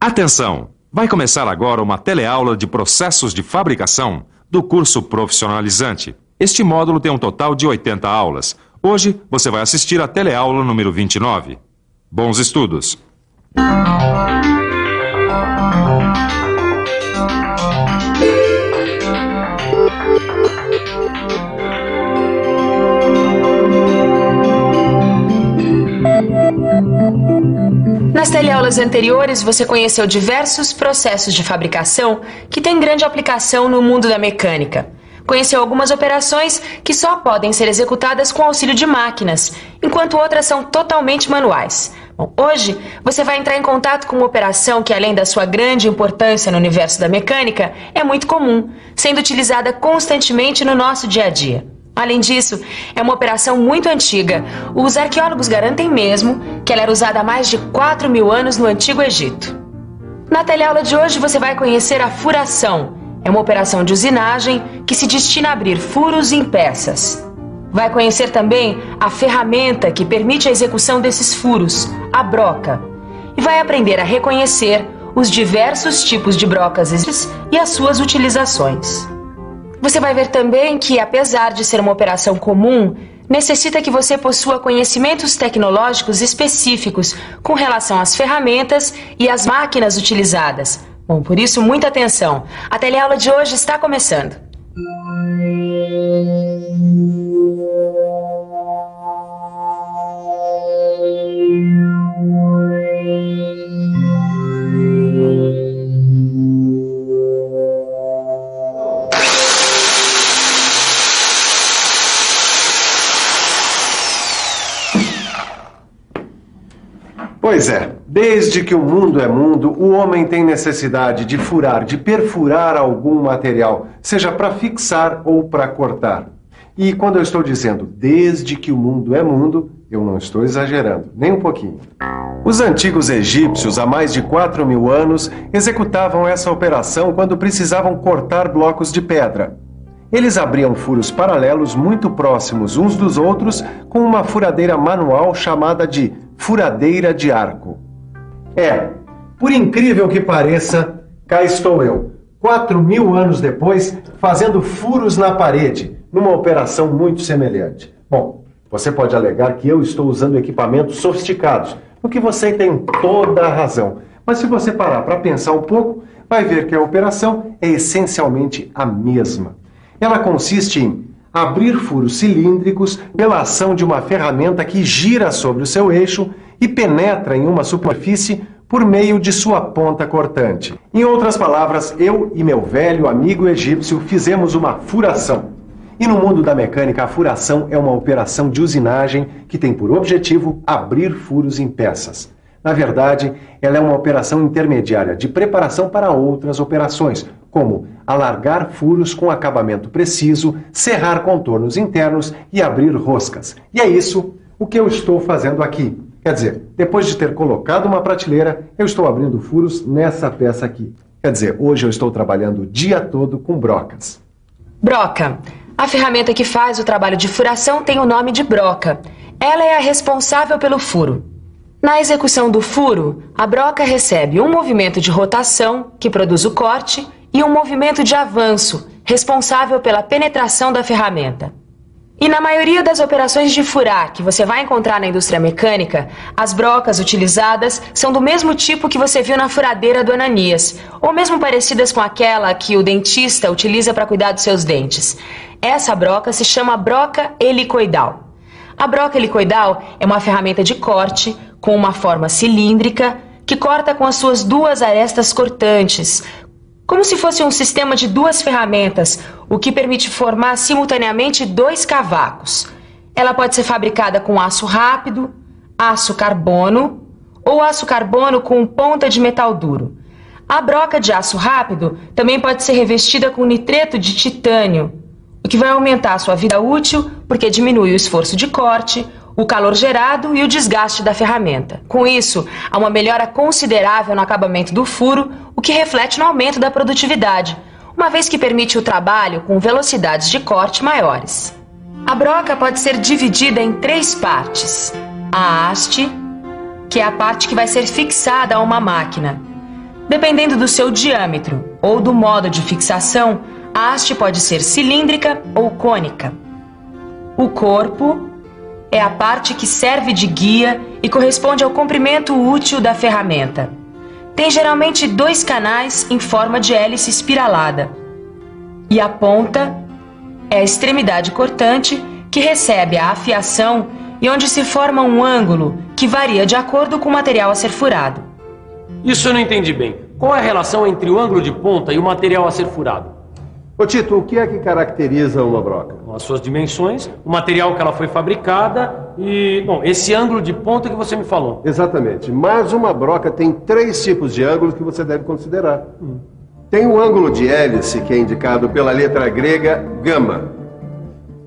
Atenção! Vai começar agora uma teleaula de processos de fabricação do curso profissionalizante. Este módulo tem um total de 80 aulas. Hoje você vai assistir a teleaula número 29. Bons estudos! Nas teleaulas anteriores, você conheceu diversos processos de fabricação que têm grande aplicação no mundo da mecânica. Conheceu algumas operações que só podem ser executadas com auxílio de máquinas, enquanto outras são totalmente manuais. Bom, hoje você vai entrar em contato com uma operação que, além da sua grande importância no universo da mecânica, é muito comum, sendo utilizada constantemente no nosso dia a dia. Além disso, é uma operação muito antiga. Os arqueólogos garantem mesmo que ela era usada há mais de 4.000 anos no Antigo Egito. Na teleaula de hoje você vai conhecer a furação. É uma operação de usinagem que se destina a abrir furos em peças. Vai conhecer também a ferramenta que permite a execução desses furos, a broca. E vai aprender a reconhecer os diversos tipos de brocas e as suas utilizações. Você vai ver também que, apesar de ser uma operação comum, necessita que você possua conhecimentos tecnológicos específicos com relação às ferramentas e às máquinas utilizadas. Bom, por isso, muita atenção. A teleaula de hoje está começando. Pois é, desde que o mundo é mundo, o homem tem necessidade de furar, de perfurar algum material, seja para fixar ou para cortar. E quando eu estou dizendo desde que o mundo é mundo, eu não estou exagerando, nem um pouquinho. Os antigos egípcios, há mais de 4.000 anos, executavam essa operação quando precisavam cortar blocos de pedra. Eles abriam furos paralelos muito próximos uns dos outros com uma furadeira manual chamada de furadeira de arco. Por incrível que pareça, cá estou eu, 4.000 anos depois, fazendo furos na parede, numa operação muito semelhante. Bom, você pode alegar que eu estou usando equipamentos sofisticados, o que você tem toda a razão. Mas se você parar para pensar um pouco, vai ver que a operação é essencialmente a mesma. Ela consiste em abrir furos cilíndricos pela ação de uma ferramenta que gira sobre o seu eixo e penetra em uma superfície por meio de sua ponta cortante. Em outras palavras, eu e meu velho amigo egípcio fizemos uma furação. E no mundo da mecânica, a furação é uma operação de usinagem que tem por objetivo abrir furos em peças. Na verdade, ela é uma operação intermediária de preparação para outras operações, como alargar furos com acabamento preciso, serrar contornos internos e abrir roscas. E é isso o que eu estou fazendo aqui. Quer dizer, depois de ter colocado uma prateleira, eu estou abrindo furos nessa peça aqui. Quer dizer, hoje eu estou trabalhando o dia todo com brocas. Broca. A ferramenta que faz o trabalho de furação tem o nome de broca. Ela é a responsável pelo furo. Na execução do furo, a broca recebe um movimento de rotação, que produz o corte, e um movimento de avanço, responsável pela penetração da ferramenta. E na maioria das operações de furar que você vai encontrar na indústria mecânica, as brocas utilizadas são do mesmo tipo que você viu na furadeira do Ananias, ou mesmo parecidas com aquela que o dentista utiliza para cuidar dos seus dentes. Essa broca se chama broca helicoidal. A broca helicoidal é uma ferramenta de corte com uma forma cilíndrica que corta com as suas duas arestas cortantes, como se fosse um sistema de duas ferramentas, o que permite formar simultaneamente dois cavacos. Ela pode ser fabricada com aço rápido, aço carbono ou aço carbono com ponta de metal duro. A broca de aço rápido também pode ser revestida com nitreto de titânio, o que vai aumentar a sua vida útil porque diminui o esforço de corte, o calor gerado e o desgaste da ferramenta. Com isso, há uma melhora considerável no acabamento do furo, o que reflete no aumento da produtividade, uma vez que permite o trabalho com velocidades de corte maiores. A broca pode ser dividida em 3 partes. A haste, que é a parte que vai ser fixada a uma máquina. Dependendo do seu diâmetro ou do modo de fixação, a haste pode ser cilíndrica ou cônica. O corpo é a parte que serve de guia e corresponde ao comprimento útil da ferramenta. Tem geralmente 2 canais em forma de hélice espiralada. E a ponta é a extremidade cortante que recebe a afiação e onde se forma um ângulo que varia de acordo com o material a ser furado. Isso eu não entendi bem. Qual é a relação entre o ângulo de ponta e o material a ser furado? Ô Tito, o que é que caracteriza uma broca? As suas dimensões, o material que ela foi fabricada e, bom, esse ângulo de ponta que você me falou. Exatamente, mas uma broca tem 3 tipos de ângulos que você deve considerar. Tem o ângulo de hélice, que é indicado pela letra grega gama.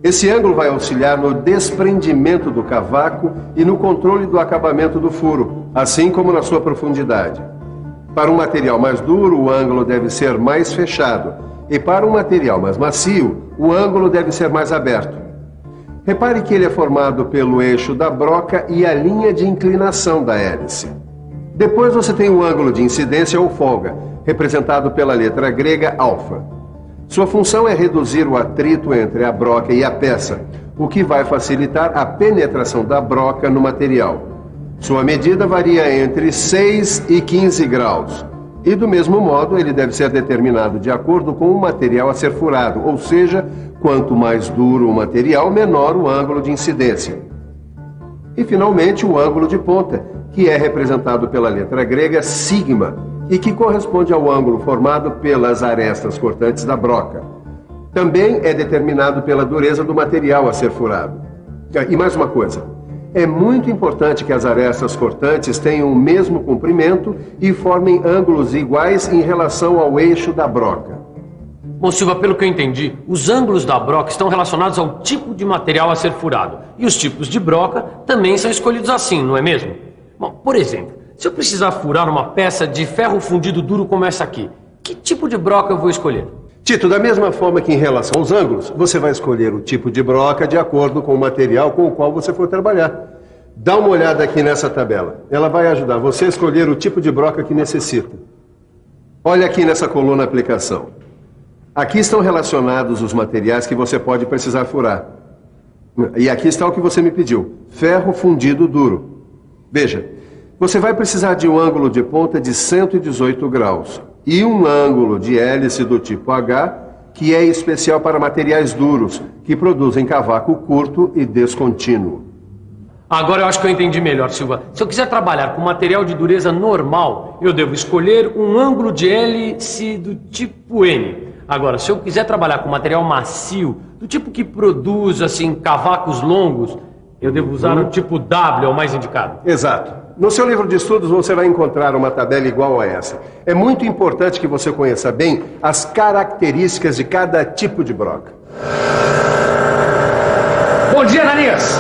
Esse ângulo vai auxiliar no desprendimento do cavaco e no controle do acabamento do furo, assim como na sua profundidade. Para um material mais duro, o ângulo deve ser mais fechado. E para um material mais macio, o ângulo deve ser mais aberto. Repare que ele é formado pelo eixo da broca e a linha de inclinação da hélice. Depois você tem o ângulo de incidência ou folga, representado pela letra grega alfa. Sua função é reduzir o atrito entre a broca e a peça, o que vai facilitar a penetração da broca no material. Sua medida varia entre 6 e 15 graus. E do mesmo modo, ele deve ser determinado de acordo com o material a ser furado, ou seja, quanto mais duro o material, menor o ângulo de incidência. E finalmente o ângulo de ponta, que é representado pela letra grega sigma, e que corresponde ao ângulo formado pelas arestas cortantes da broca. Também é determinado pela dureza do material a ser furado. E mais uma coisa. É muito importante que as arestas cortantes tenham o mesmo comprimento e formem ângulos iguais em relação ao eixo da broca. Bom, Silva, pelo que eu entendi, os ângulos da broca estão relacionados ao tipo de material a ser furado. E os tipos de broca também são escolhidos assim, não é mesmo? Bom, por exemplo, se eu precisar furar uma peça de ferro fundido duro como essa aqui, que tipo de broca eu vou escolher? Tito, da mesma forma que em relação aos ângulos, você vai escolher o tipo de broca de acordo com o material com o qual você for trabalhar. Dá uma olhada aqui nessa tabela. Ela vai ajudar você a escolher o tipo de broca que necessita. Olha aqui nessa coluna aplicação. Aqui estão relacionados os materiais que você pode precisar furar. E aqui está o que você me pediu: ferro fundido duro. Veja, você vai precisar de um ângulo de ponta de 118 graus e um ângulo de hélice do tipo H, que é especial para materiais duros, que produzem cavaco curto e descontínuo. Agora eu acho que eu entendi melhor, Silva. Se eu quiser trabalhar com material de dureza normal, eu devo escolher um ângulo de hélice do tipo N. Agora, se eu quiser trabalhar com material macio, do tipo que produz, assim, cavacos longos, eu devo usar o tipo W, é o mais indicado. Exato. No seu livro de estudos você vai encontrar uma tabela igual a essa. É muito importante que você conheça bem as características de cada tipo de broca. Bom dia, Ananias!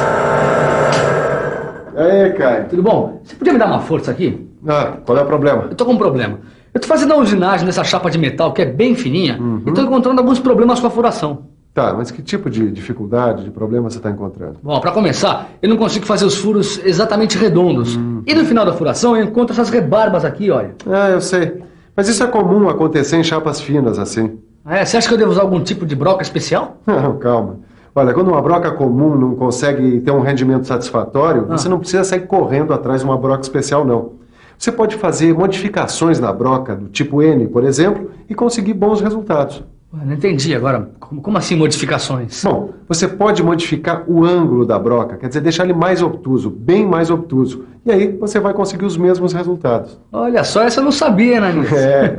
E aí, Caio? Tudo bom? Você podia me dar uma força aqui? Qual é o problema? Eu tô com um problema. Eu tô fazendo uma usinagem nessa chapa de metal que é bem fininha e tô encontrando alguns problemas com a furação. Tá, mas que tipo de dificuldade, de problema você está encontrando? Bom, pra começar, eu não consigo fazer os furos exatamente redondos. E no final da furação eu encontro essas rebarbas aqui, olha. Eu sei. Mas isso é comum acontecer em chapas finas assim. Você acha que eu devo usar algum tipo de broca especial? Não, calma. Olha, quando uma broca comum não consegue ter um rendimento satisfatório, você não precisa sair correndo atrás de uma broca especial, não. Você pode fazer modificações na broca do tipo N, por exemplo, e conseguir bons resultados. Não entendi agora. Como assim modificações? Bom, você pode modificar o ângulo da broca, quer dizer, deixar ele mais obtuso, bem mais obtuso. E aí você vai conseguir os mesmos resultados. Olha só, essa eu não sabia, né?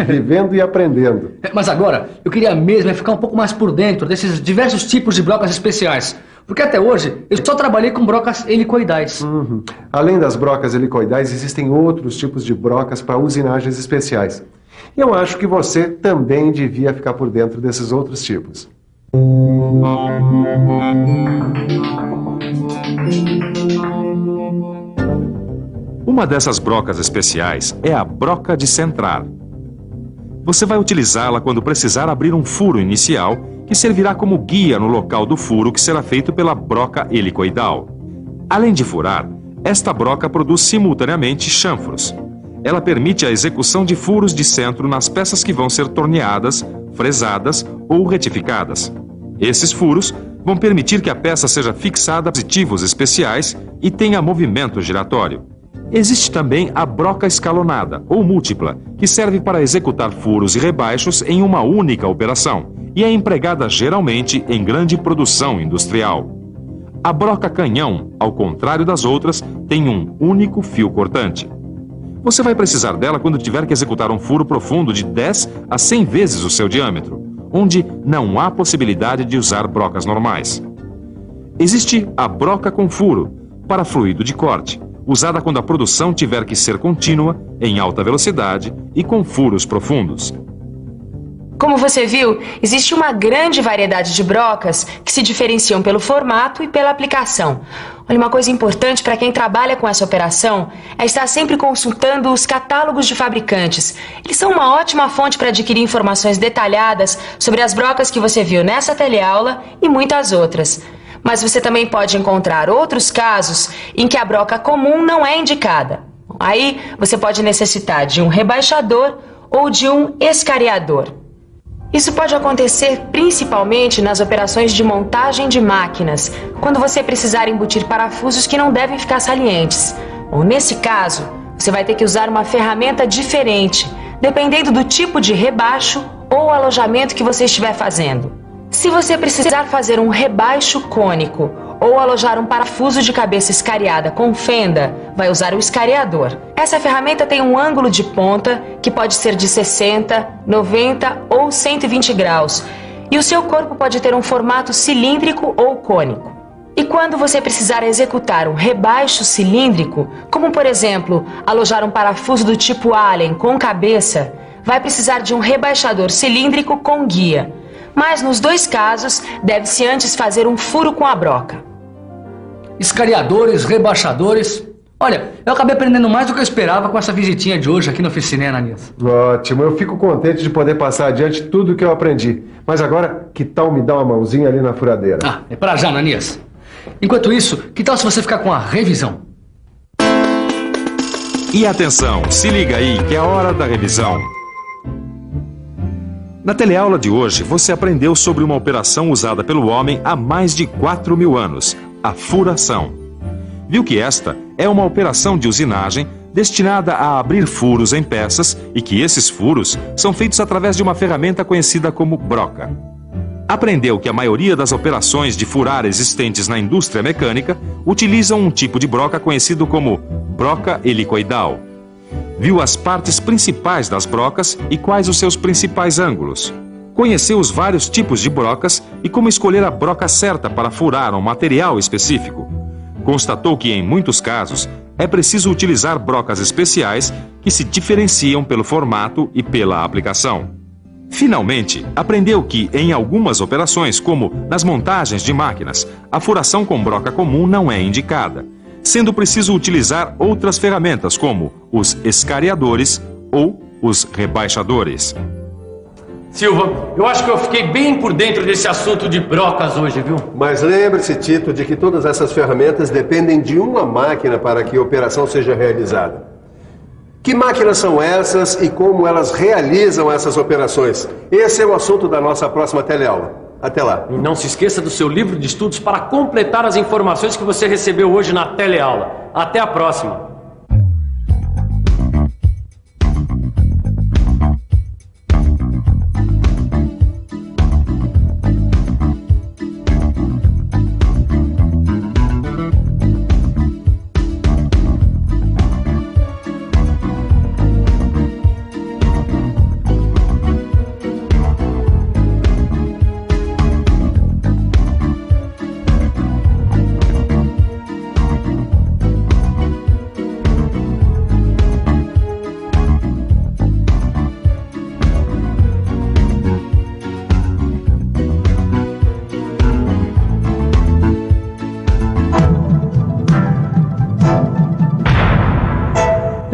Vivendo e aprendendo. Mas agora, eu queria mesmo ficar um pouco mais por dentro desses diversos tipos de brocas especiais. Porque até hoje, eu só trabalhei com brocas helicoidais. Além das brocas helicoidais, existem outros tipos de brocas para usinagens especiais. E eu acho que você também devia ficar por dentro desses outros tipos. Uma dessas brocas especiais é a broca de centrar. Você vai utilizá-la quando precisar abrir um furo inicial, que servirá como guia no local do furo que será feito pela broca helicoidal. Além de furar, esta broca produz simultaneamente chanfros. Ela permite a execução de furos de centro nas peças que vão ser torneadas, fresadas ou retificadas. Esses furos vão permitir que a peça seja fixada a dispositivos especiais e tenha movimento giratório. Existe também a broca escalonada, ou múltipla, que serve para executar furos e rebaixos em uma única operação e é empregada geralmente em grande produção industrial. A broca canhão, ao contrário das outras, tem um único fio cortante. Você vai precisar dela quando tiver que executar um furo profundo de 10 a 100 vezes o seu diâmetro, onde não há possibilidade de usar brocas normais. Existe a broca com furo, para fluido de corte, usada quando a produção tiver que ser contínua, em alta velocidade e com furos profundos. Como você viu, existe uma grande variedade de brocas que se diferenciam pelo formato e pela aplicação. Olha, uma coisa importante para quem trabalha com essa operação é estar sempre consultando os catálogos de fabricantes. Eles são uma ótima fonte para adquirir informações detalhadas sobre as brocas que você viu nessa teleaula e muitas outras. Mas você também pode encontrar outros casos em que a broca comum não é indicada. Aí você pode necessitar de um rebaixador ou de um escariador. Isso pode acontecer principalmente nas operações de montagem de máquinas, quando você precisar embutir parafusos que não devem ficar salientes. Ou nesse caso, você vai ter que usar uma ferramenta diferente, dependendo do tipo de rebaixo ou alojamento que você estiver fazendo. Se você precisar fazer um rebaixo cônico ou alojar um parafuso de cabeça escariada com fenda, vai usar o escariador. Essa ferramenta tem um ângulo de ponta que pode ser de 60, 90 ou 120 graus e o seu corpo pode ter um formato cilíndrico ou cônico. E quando você precisar executar um rebaixo cilíndrico, como por exemplo, alojar um parafuso do tipo Allen com cabeça, vai precisar de um rebaixador cilíndrico com guia. Mas nos dois casos, deve-se antes fazer um furo com a broca. Escariadores, rebaixadores. Olha, eu acabei aprendendo mais do que eu esperava com essa visitinha de hoje aqui na oficina, Ananias. Ótimo, eu fico contente de poder passar adiante tudo o que eu aprendi. Mas agora, que tal me dar uma mãozinha ali na furadeira? Ah, é pra já, Ananias. Enquanto isso, que tal se você ficar com a revisão? E atenção, se liga aí que é a hora da revisão. Na teleaula de hoje, você aprendeu sobre uma operação usada pelo homem há mais de 4.000 anos, a furação. Viu que esta é uma operação de usinagem destinada a abrir furos em peças e que esses furos são feitos através de uma ferramenta conhecida como broca. Aprendeu que a maioria das operações de furar existentes na indústria mecânica utilizam um tipo de broca conhecido como broca helicoidal. Viu as partes principais das brocas e quais os seus principais ângulos. Conheceu os vários tipos de brocas e como escolher a broca certa para furar um material específico. Constatou que, em muitos casos, é preciso utilizar brocas especiais que se diferenciam pelo formato e pela aplicação. Finalmente, aprendeu que, em algumas operações, como nas montagens de máquinas, a furação com broca comum não é indicada, sendo preciso utilizar outras ferramentas como os escariadores ou os rebaixadores. Silva, eu acho que eu fiquei bem por dentro desse assunto de brocas hoje, viu? Mas lembre-se, Tito, de que todas essas ferramentas dependem de uma máquina para que a operação seja realizada. Que máquinas são essas e como elas realizam essas operações? Esse é o assunto da nossa próxima teleaula. Até lá. E não se esqueça do seu livro de estudos para completar as informações que você recebeu hoje na teleaula. Até a próxima.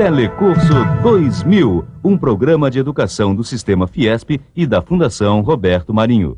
Telecurso 2000, um programa de educação do Sistema Fiesp e da Fundação Roberto Marinho.